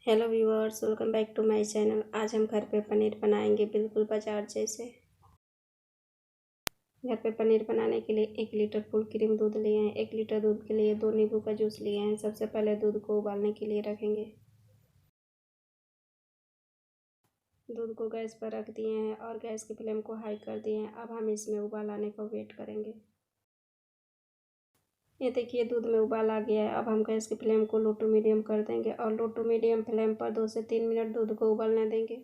Hello viewers, welcome back to my channel. आज हम घर पे पनीर बनाएंगे बिल्कुल बाजार जैसे। घर पे पनीर बनाने के लिए 1 लीटर फुल क्रीम दूध लिए हैं। 1 लीटर दूध के लिए 2 नींबू का जूस लिए हैं। सबसे पहले दूध को उबालने के लिए रखेंगे। दूध को गैस पर रख दिए हैं और गैस की फ्लेम को हाई कर दिए हैं। अब हम इसमें उबाल आने का वेट करेंगे। ये देखिए दूध में उबाल आ गया है। अब हम गैस की फ्लेम को लो टू मीडियम कर देंगे और लो टू मीडियम फ्लेम पर 2 से 3 मिनट दूध को उबलने देंगे।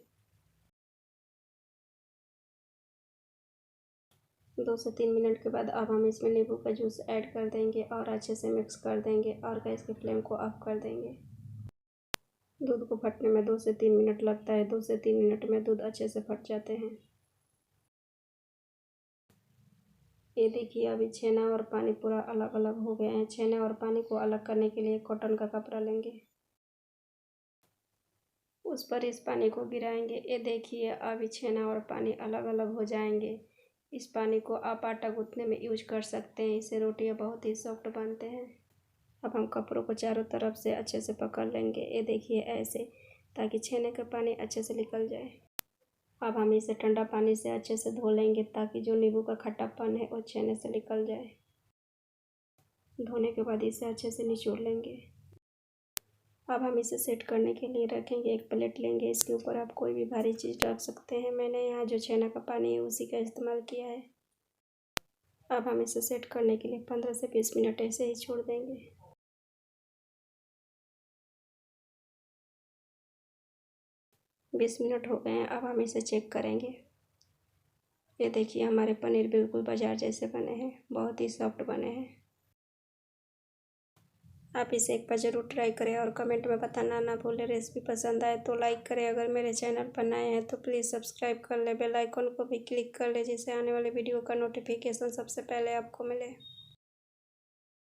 2 से 3 मिनट के बाद अब हम इसमें नींबू का जूस ऐड कर देंगे और अच्छे से मिक्स कर देंगे और गैस की फ्लेम को ऑफ कर देंगे। दूध को फटने में 2 से 3 मिनट लगता है। 2 से 3 मिनट में दूध अच्छे से फट जाते हैं। ये देखिए अभी छेना और पानी पूरा अलग अलग हो गए हैं। छेने और पानी को अलग करने के लिए कॉटन का कपड़ा लेंगे, उस पर इस पानी को गिराएंगे। ये देखिए अभी छेना और पानी अलग अलग हो जाएंगे। इस पानी को आप आटा गूंथने में यूज कर सकते हैं। इससे रोटियां बहुत ही सॉफ्ट बनते हैं। अब हम कपड़ों को चारों तरफ से अच्छे से पकड़ लेंगे। ये देखिए ऐसे, ताकि छेने का पानी अच्छे से निकल जाए। अब हम इसे ठंडा पानी से अच्छे से धो लेंगे ताकि जो नींबू का खट्टापन है वो छेने से निकल जाए। धोने के बाद इसे अच्छे से निचोड़ लेंगे। अब हम इसे सेट करने के लिए रखेंगे। एक प्लेट लेंगे, इसके ऊपर आप कोई भी भारी चीज़ रख सकते हैं। मैंने यहाँ जो छेना का पानी है उसी का इस्तेमाल किया है। अब हम इसे सेट करने के लिए 15 से 20 मिनट ऐसे ही छोड़ देंगे। 20 मिनट हो गए हैं। अब हम इसे चेक करेंगे। ये देखिए हमारे पनीर बिल्कुल बाजार जैसे बने हैं, बहुत ही सॉफ्ट बने हैं। आप इसे एक बार ज़रूर ट्राई करें और कमेंट में बताना ना भूलें। रेसिपी पसंद आए तो लाइक करें। अगर मेरे चैनल पर नए हैं तो प्लीज़ सब्सक्राइब कर लें। बेल आइकन को भी क्लिक कर लें जिससे आने वाले वीडियो का नोटिफिकेशन सबसे पहले आपको मिले।